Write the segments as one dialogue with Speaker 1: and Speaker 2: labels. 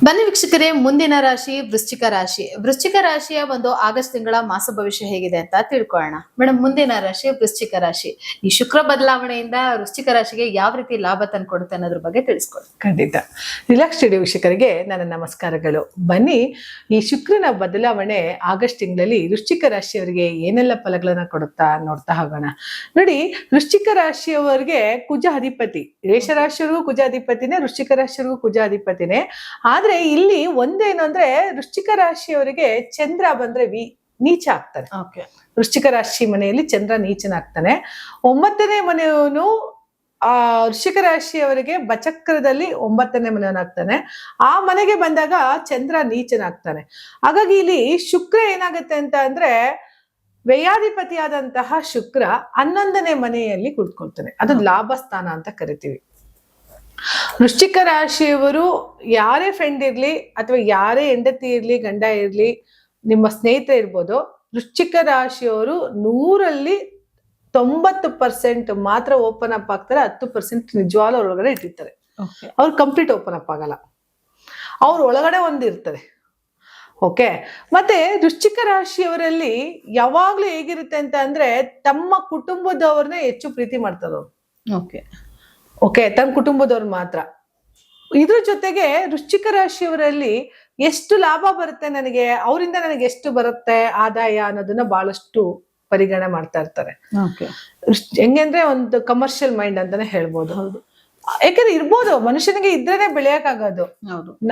Speaker 1: ಬನ್ನಿ ವೀಕ್ಷಕರೇ, ಮುಂದಿನ ರಾಶಿ ವೃಶ್ಚಿಕ ರಾಶಿ. ವೃಶ್ಚಿಕ ರಾಶಿಯ ಒಂದು ಆಗಸ್ಟ್ ತಿಂಗಳ ಮಾಸ ಭವಿಷ್ಯ ಹೇಗಿದೆ ಅಂತ ತಿಳ್ಕೊಳ್ಳೋಣ. ಮೇಡಮ್, ಮುಂದಿನ ರಾಶಿ ವೃಶ್ಚಿಕ ರಾಶಿ. ಈ ಶುಕ್ರ ಬದಲಾವಣೆಯಿಂದ ವೃಶ್ಚಿಕ ರಾಶಿಗೆ ಯಾವ ರೀತಿ ಲಾಭ ತಂದ್ಕೊಡುತ್ತೆ ಅನ್ನೋದ್ರ ಬಗ್ಗೆ ತಿಳಿಸ್ಕೊಡಿ.
Speaker 2: ಖಂಡಿತ. ರಿಲಾಕ್ಸ್ ಸ್ಟುಡಿಯೋ ವೀಕ್ಷಕರಿಗೆ ನನ್ನ ನಮಸ್ಕಾರಗಳು. ಬನ್ನಿ, ಈ ಶುಕ್ರನ ಬದಲಾವಣೆ ಆಗಸ್ಟ್ ತಿಂಗಳಲ್ಲಿ ವೃಶ್ಚಿಕ ರಾಶಿಯವರಿಗೆ ಏನೆಲ್ಲ ಫಲಗಳನ್ನ ಕೊಡುತ್ತಾ ನೋಡ್ತಾ ಹೋಗೋಣ. ನೋಡಿ, ವೃಶ್ಚಿಕ ರಾಶಿಯವರಿಗೆ ಕುಜ ಅಧಿಪತಿ, ರೇಷ ರಾಶಿಯವರಿಗೂ ಕುಜ ಅಧಿಪತಿನೇ, ವೃಶ್ಚಿಕ ರಾಶಿಯವರಿಗೂ ಕುಜ ಅಧಿಪತಿನೇ. ಆದ್ರೆ ಇಲ್ಲಿ ಒಂದೇನು ಅಂದ್ರೆ, ವೃಶ್ಚಿಕ ರಾಶಿಯವರಿಗೆ ಚಂದ್ರ ಬಂದ್ರೆ ನೀಚ ಆಗ್ತಾನೆ. ವೃಶ್ಚಿಕ ರಾಶಿ ಮನೆಯಲ್ಲಿ ಚಂದ್ರ ನೀಚನಾಗ್ತಾನೆ. 9ನೇ ಮನೆಯವನು ವೃಶ್ಚಿಕ ರಾಶಿಯವರಿಗೆ ಬಚಕ್ರದಲ್ಲಿ 9ನೇ ಮನೆಯವನಾಗ್ತಾನೆ. ಆ ಮನೆಗೆ ಬಂದಾಗ ಚಂದ್ರ ನೀಚನಾಗ್ತಾನೆ. ಹಾಗಾಗಿ ಇಲ್ಲಿ ಶುಕ್ರ ಏನಾಗುತ್ತೆ ಅಂತ ಅಂದ್ರೆ, ವ್ಯಯಾಧಿಪತಿಯಾದಂತಹ ಶುಕ್ರ 11ನೇ ಮನೆಯಲ್ಲಿ ಕುಳಿತುಕೊಳ್ತಾನೆ. ಅದು ಲಾಭ ಸ್ಥಾನ ಅಂತ ಕರಿತೀವಿ. ವೃಶ್ಚಿಕ ರಾಶಿಯವರು ಯಾರೇ ಫ್ರೆಂಡ್ ಇರ್ಲಿ ಅಥವಾ ಯಾರೇ ಹೆಂಡತಿ ಇರ್ಲಿ, ಗಂಡ ಇರ್ಲಿ, ನಿಮ್ಮ ಸ್ನೇಹಿತ ಇರ್ಬೋದು, ವೃಶ್ಚಿಕ ರಾಶಿಯವರು 100ರಲ್ಲಿ 90% ಮಾತ್ರ ಓಪನ್ ಅಪ್ ಆಗ್ತಾರೆ. 10% ನಿಜವಾಗ್ಲೂ ಒಳಗಡೆ ಇಟ್ಟಿರ್ತಾರೆ. ಅವ್ರು ಕಂಪ್ಲೀಟ್ ಓಪನ್ ಅಪ್ ಆಗಲ್ಲ. ಅವ್ರ ಒಳಗಡೆ ಒಂದಿರ್ತದೆ. ಓಕೆ. ಮತ್ತೆ ವೃಶ್ಚಿಕ ರಾಶಿಯವರಲ್ಲಿ ಯಾವಾಗ್ಲೂ ಹೇಗಿರುತ್ತೆ ಅಂತ ಅಂದ್ರೆ, ತಮ್ಮ ಕುಟುಂಬದವ್ರನ್ನ ಹೆಚ್ಚು ಪ್ರೀತಿ ಮಾಡ್ತಾರೆ. ಓಕೆ, ತನ್ನ ಕುಟುಂಬದವ್ರು ಮಾತ್ರ. ಇದ್ರ ಜೊತೆಗೆ ವೃಶ್ಚಿಕ ರಾಶಿಯವರಲ್ಲಿ ಎಷ್ಟು ಲಾಭ ಬರುತ್ತೆ ನನಗೆ, ಅವರಿಂದ ನನಗೆ ಎಷ್ಟು ಬರುತ್ತೆ ಆದಾಯ ಅನ್ನೋದನ್ನ ಬಹಳಷ್ಟು ಪರಿಗಣನೆ ಮಾಡ್ತಾ ಇರ್ತಾರೆ. ಹೆಂಗೆ ಅಂದ್ರೆ, ಒಂದು ಕಮರ್ಷಿಯಲ್ ಮೈಂಡ್ ಅಂತಾನೆ ಹೇಳ್ಬೋದು. ಯಾಕಂದ್ರೆ ಇರ್ಬೋದು, ಮನುಷ್ಯನಿಗೆ ಇದ್ರೇನೆ ಬೆಳೆಯಕ್ಕಾಗೋದು.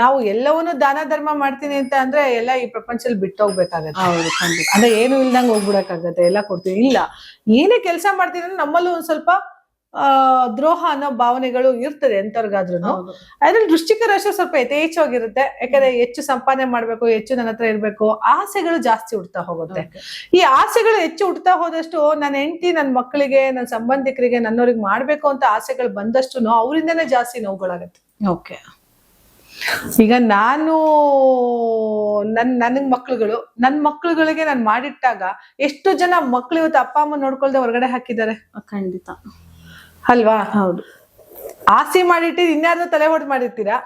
Speaker 2: ನಾವು ಎಲ್ಲವನ್ನೂ ದಾನ ಧರ್ಮ ಮಾಡ್ತೀನಿ ಅಂತ ಅಂದ್ರೆ ಎಲ್ಲ ಈ ಪ್ರಪಂಚದಲ್ಲಿ ಬಿಟ್ಟು ಹೋಗ್ಬೇಕಾಗತ್ತೆ. ಅಂದ್ರೆ ಏನು ಇಲ್ದಂಗೆ ಹೋಗ್ಬಿಡಕ್ಕಾಗತ್ತೆ, ಎಲ್ಲ ಕೊಡ್ತೀವಿ. ಇಲ್ಲ, ಏನೇ ಕೆಲಸ ಮಾಡ್ತೀನಿ ಅಂದ್ರೆ ನಮ್ಮಲ್ಲೂ ಒಂದ್ ಸ್ವಲ್ಪ ದ್ರೋಹ ಅನ್ನೋ ಭಾವನೆಗಳು ಇರ್ತದೆ ಎಂತವ್ರಿಗಾದ್ರೂ. ಅದ್ರಲ್ಲಿ ವೃಶ್ಚಿಕ ರಾಶಿ ಸ್ವಲ್ಪ ಯಥೇಚ್ಛವಾಗಿರುತ್ತೆ. ಯಾಕಂದ್ರೆ ಹೆಚ್ಚು ಸಂಪಾದನೆ ಮಾಡ್ಬೇಕು, ಹೆಚ್ಚು ನನ್ನ ಹತ್ರ ಇರ್ಬೇಕು, ಆಸೆಗಳು ಜಾಸ್ತಿ ಹುಡ್ತಾ ಹೋಗುತ್ತೆ. ಈ ಆಸೆಗಳು ಹೆಚ್ಚು ಹುಡ್ತಾ ಹೋದಷ್ಟು ನನ್ನ ಹೆಂಡತಿ, ನನ್ನ ಮಕ್ಕಳಿಗೆ, ನನ್ನ ಸಂಬಂಧಿಕರಿಗೆ, ನನ್ನವ್ರಿಗೆ ಮಾಡ್ಬೇಕು ಅಂತ ಆಸೆಗಳು ಬಂದಷ್ಟು ಅವರಿಂದನೇ ಜಾಸ್ತಿ ನೋವುಗಳಾಗತ್ತೆ. ಈಗ ನಾನು ನನಗ್ ಮಕ್ಳುಗಳು, ನನ್ನ ಮಕ್ಳುಗಳಿಗೆ ನಾನು ಮಾಡಿಟ್ಟಾಗ ಎಷ್ಟು ಜನ ಮಕ್ಳು ಇವತ್ತು ಅಪ್ಪ ಅಮ್ಮ ನೋಡ್ಕೊಳ್ದೆ ಹೊರಗಡೆ ಹಾಕಿದ್ದಾರೆ.
Speaker 1: ಖಂಡಿತ
Speaker 2: ಅಲ್ವಾ? ಹೌದು. ಆಸೆ ಮಾಡಿಟ್ಟಿದ್ ಇನ್ಯಾರ್ದು ತಲೆ ಹೊಡೆದು ಮಾಡಿರ್ತೀರಾ,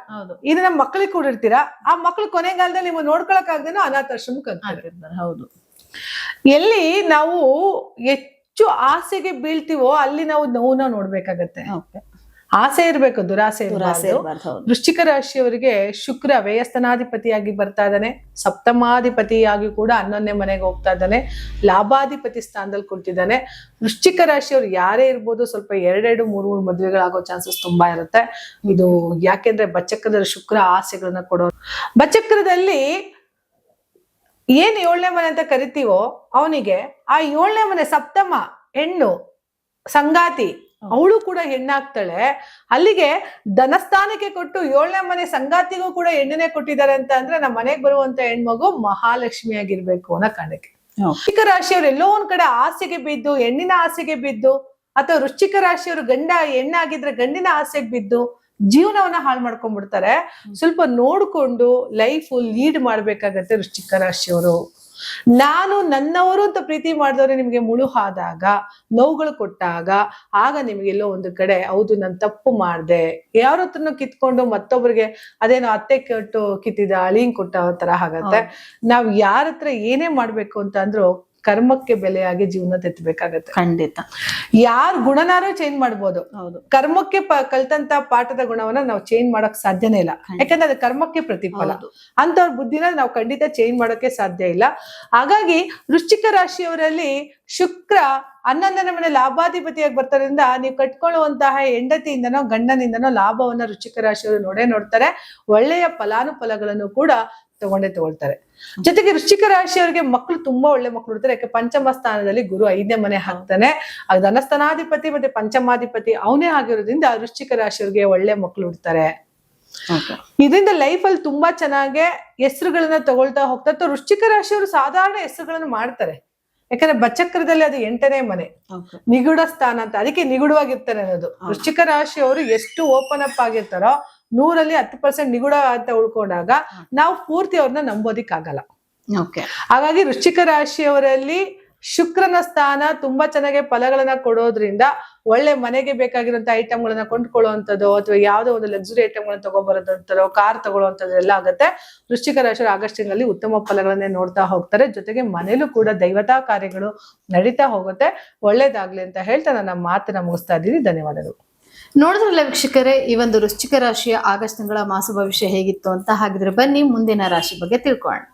Speaker 2: ಇದು ನಮ್ಮ ಮಕ್ಳಿಗೆ ಕೂಡಿರ್ತೀರಾ. ಆ ಮಕ್ಳು ಕೊನೆಗಾಲದಲ್ಲಿ ನೀವು ನೋಡ್ಕೊಳಕ್ ಆಗದೇನೋ ಅನಾಥಾಶ್ರಮಕ್ಕೆ ಹಾಕಿರ್ತಾರೆ. ಹೌದು. ಎಲ್ಲಿ ನಾವು ಹೆಚ್ಚು ಆಸೆಗೆ ಬೀಳ್ತೀವೋ ಅಲ್ಲಿ ನಾವು ನೋವನ್ನ ನೋಡ್ಬೇಕಾಗತ್ತೆ. ಆಸೆ ಇರ್ಬೇಕು, ದುರಾಸೆ ಇರಬಾರ್ದು. ವೃಶ್ಚಿಕ ರಾಶಿಯವರಿಗೆ ಶುಕ್ರ ವ್ಯಯಸ್ಥಾನಾಧಿಪತಿಯಾಗಿ ಬರ್ತಾ ಇದ್ದಾನೆ. ಸಪ್ತಮಾಧಿಪತಿಯಾಗಿ ಕೂಡ 11ನೇ ಮನೆಗೆ ಹೋಗ್ತಾ ಇದ್ದಾನೆ. ಲಾಭಾಧಿಪತಿ ಸ್ಥಾನದಲ್ಲಿ ಕುಳಿತಿದ್ದಾನೆ. ವೃಶ್ಚಿಕ ರಾಶಿಯವರು ಯಾರೇ ಇರ್ಬೋದು, ಸ್ವಲ್ಪ 2-3 ಮದುವೆಗಳಾಗೋ ಚಾನ್ಸಸ್ ತುಂಬಾ ಇರುತ್ತೆ. ಇದು ಯಾಕೆಂದ್ರೆ ಬಚಕ್ರದಲ್ಲಿ ಶುಕ್ರ ಆಸೆಗಳನ್ನ ಕೊಡೋ. ಬಚಕ್ರದಲ್ಲಿ ಏನ್ 7ನೇ ಮನೆ ಅಂತ ಕರಿತೀವೋ ಅವನಿಗೆ ಆ 7ನೇ ಮನೆ ಸಪ್ತಮ ಹೆಣ್ಣು ಸಂಗಾತಿ, ಅವಳು ಕೂಡ ಹೆಣ್ಣಾಗ್ತಾಳೆ. ಅಲ್ಲಿಗೆ ಧನಸ್ಥಾನಕ್ಕೆ ಕೊಟ್ಟು 7ನೇ ಮನೆ ಸಂಗಾತಿಗೂ ಕೂಡ ಹೆಣ್ಣನ್ನೇ ಕೊಟ್ಟಿದ್ದಾರೆ ಅಂತ ಅಂದ್ರೆ, ನಮ್ಮ ಮನೆಗೆ ಬರುವಂತ ಹೆಣ್ಮಗು ಮಹಾಲಕ್ಷ್ಮಿ ಆಗಿರ್ಬೇಕು ಅನ್ನೋ ಕಾರಣಕ್ಕೆ. ವೃಶ್ಚಿಕ ರಾಶಿಯವರು ಎಲ್ಲೋ ಒಂದ್ ಕಡೆ ಆಸೆಗೆ ಬಿದ್ದು, ಹೆಣ್ಣಿನ ಆಸೆಗೆ ಬಿದ್ದು, ಅಥವಾ ವೃಶ್ಚಿಕ ರಾಶಿಯವರು ಹೆಣ್ಣಾಗಿದ್ರೆ ಗಂಡಿನ ಆಸೆಗೆ ಬಿದ್ದು ಜೀವನವನ್ನ ಹಾಳು ಮಾಡ್ಕೊಂಡ್ಬಿಡ್ತಾರೆ. ಸ್ವಲ್ಪ ನೋಡ್ಕೊಂಡು ಲೈಫ್ ಲೀಡ್ ಮಾಡ್ಬೇಕಾಗತ್ತೆ ವೃಶ್ಚಿಕ ರಾಶಿಯವರು. ನಾನು ನನ್ನವರು ಅಂತ ಪ್ರೀತಿ ಮಾಡಿದವ್ರೆ ನಿಮ್ಗೆ ಮುಳು ಆದಾಗ, ನೋವುಗಳು ಕೊಟ್ಟಾಗ, ಆಗ ನಿಮ್ಗೆಲ್ಲೋ ಒಂದು ಕಡೆ ಹೌದು ನಾನು ತಪ್ಪು ಮಾಡ್ದೆ, ಯಾರ ಹತ್ರನೂ ಕಿತ್ಕೊಂಡು ಮತ್ತೊಬ್ಬರಿಗೆ ಅದೇನೋ ಅತ್ತೆ ಕೊಟ್ಟು ಕಿತ್ತಿದ ಅಳಿಂಗ್ ಕೊಟ್ಟ ತರ ಆಗತ್ತೆ. ನಾವ್ ಯಾರ ಹತ್ರ ಏನೇ ಮಾಡ್ಬೇಕು ಅಂತ ಅಂದ್ರೂ ಕರ್ಮಕ್ಕೆ ಬೆಲೆಯಾಗಿ ಜೀವನ ತೆತ್ತಬೇಕಾಗತ್ತೆ.
Speaker 1: ಖಂಡಿತ.
Speaker 2: ಯಾರ್ ಗುಣನಾರು ಚೇಂಜ್ ಮಾಡ್ಬೋದು, ಕರ್ಮಕ್ಕೆ ಕಲ್ತಂತ ಪಾಠದ ಗುಣವನ್ನ ನಾವು ಚೇಂಜ್ ಮಾಡಕ್ ಸಾಧ್ಯನೇ ಇಲ್ಲ. ಯಾಕಂದ್ರೆ ಅದು ಕರ್ಮಕ್ಕೆ ಪ್ರತಿಫಲ. ಅಂತವ್ರ ಬುದ್ಧಿನ ನಾವು ಖಂಡಿತ ಚೇಂಜ್ ಮಾಡೋಕೆ ಸಾಧ್ಯ ಇಲ್ಲ. ಹಾಗಾಗಿ ವೃಶ್ಚಿಕ ರಾಶಿಯವರಲ್ಲಿ ಶುಕ್ರ 11ನೇ ಮನೆ ಲಾಭಾಧಿಪತಿಯಾಗಿ ಬರ್ತಾರಿಂದ ನೀವು ಕಟ್ಕೊಳ್ಳುವಂತಹ ಹೆಂಡತಿಯಿಂದನೋ ಗಂಡನಿಂದನೋ ಲಾಭವನ್ನ ವೃಶ್ಚಿಕ ರಾಶಿಯವರು ನೋಡ್ತಾರೆ. ಒಳ್ಳೆಯ ಫಲಾನುಫಲಗಳನ್ನು ಕೂಡ ತಗೊಳ್ತಾರೆ. ಜೊತೆಗೆ ವೃಶ್ಚಿಕ ರಾಶಿಯವರಿಗೆ ಮಕ್ಕಳು ತುಂಬಾ ಒಳ್ಳೆ ಮಕ್ಕಳು ಇರ್ತಾರೆ. ಯಾಕೆ ಪಂಚಮ ಸ್ಥಾನದಲ್ಲಿ ಗುರು 5ನೇ ಮನೆ ಹಾಕ್ತಾನೆ. ಧನಸ್ಥಾನಾಧಿಪತಿ ಮತ್ತೆ ಪಂಚಮಾಧಿಪತಿ ಅವನೇ ಆಗಿರೋದ್ರಿಂದ ವೃಶ್ಚಿಕ ರಾಶಿಯವರಿಗೆ ಒಳ್ಳೆ ಮಕ್ಕಳು ಇರ್ತಾರೆ. ಇದರಿಂದ ಲೈಫ್ ಅಲ್ಲಿ ತುಂಬಾ ಚೆನ್ನಾಗಿ ಹೆಸರುಗಳನ್ನ ತಗೊಳ್ತಾ ಹೋಗ್ತಾರೆ. ವೃಶ್ಚಿಕ ರಾಶಿಯವರು ಸಾಧಾರಣ ಹೆಸರುಗಳನ್ನು ಮಾಡ್ತಾರೆ. ಯಾಕಂದ್ರೆ ಬಚಕ್ರದಲ್ಲಿ ಅದು 8ನೇ ಮನೆ, ನಿಗೂಢ ಸ್ಥಾನ ಅಂತ, ಅದಕ್ಕೆ ನಿಗೂಢವಾಗಿರ್ತಾರೆ ಅನ್ನೋದು. ವೃಶ್ಚಿಕ ರಾಶಿಯವರು ಎಷ್ಟು ಓಪನ್ ಅಪ್ ಆಗಿರ್ತಾರೋ 100ರಲ್ಲಿ 10% ನಿಗೂಢ ಅಂತ ಉಳ್ಕೊಂಡಾಗ ನಾವು ಪೂರ್ತಿ ಅವ್ರನ್ನ ನಂಬೋದಿಕ್ಕಾಗಲ್ಲ. ಹಾಗಾಗಿ ವೃಶ್ಚಿಕ ರಾಶಿಯವರಲ್ಲಿ ಶುಕ್ರನ ಸ್ಥಾನ ತುಂಬಾ ಚೆನ್ನಾಗಿ ಫಲಗಳನ್ನ ಕೊಡೋದ್ರಿಂದ ಒಳ್ಳೆ ಮನೆಗೆ ಬೇಕಾಗಿರುವಂತ ಐಟಮ್ಗಳನ್ನ ಕೊಂಡ್ಕೊಳ್ಳುವಂಥದ್ದು ಅಥವಾ ಯಾವುದೋ ಒಂದು ಲಕ್ಸುರಿ ಐಟಮ್ಗಳನ್ನ ತಗೋಬರೋದಂಥದ್ದು, ಕಾರ್ ತಗೊಳ್ಳುವಂಥದ್ದು ಎಲ್ಲ ಆಗುತ್ತೆ. ವೃಶ್ಚಿಕ ರಾಶಿ ಆಗಸ್ಟ್ ತಿಂಗಳಲ್ಲಿ ಉತ್ತಮ ಫಲಗಳನ್ನೇ ನೋಡ್ತಾ ಹೋಗ್ತಾರೆ. ಜೊತೆಗೆ ಮನೇಲೂ ಕೂಡ ದೈವತಾ ಕಾರ್ಯಗಳು ನಡೀತಾ ಹೋಗುತ್ತೆ. ಒಳ್ಳೇದಾಗ್ಲಿ ಅಂತ ಹೇಳ್ತಾ ನನ್ನ ಮಾತನ್ನ ಮುಗಿಸ್ತಾ ಇದ್ದೀನಿ. ಧನ್ಯವಾದಗಳು.
Speaker 1: ನೋಡಿದ್ರಲ್ಲ ವೀಕ್ಷಕರೇ, ಈ ಒಂದು ವೃಶ್ಚಿಕ ರಾಶಿಯ ಆಗಸ್ಟ್ ತಿಂಗಳ ಮಾಸ ಭವಿಷ್ಯ ಹೇಗಿತ್ತು ಅಂತ. ಹಾಗಿದ್ರೆ ಬನ್ನಿ ಮುಂದಿನ ರಾಶಿ ಬಗ್ಗೆ ತಿಳ್ಕೊಳ್ಳೋಣ.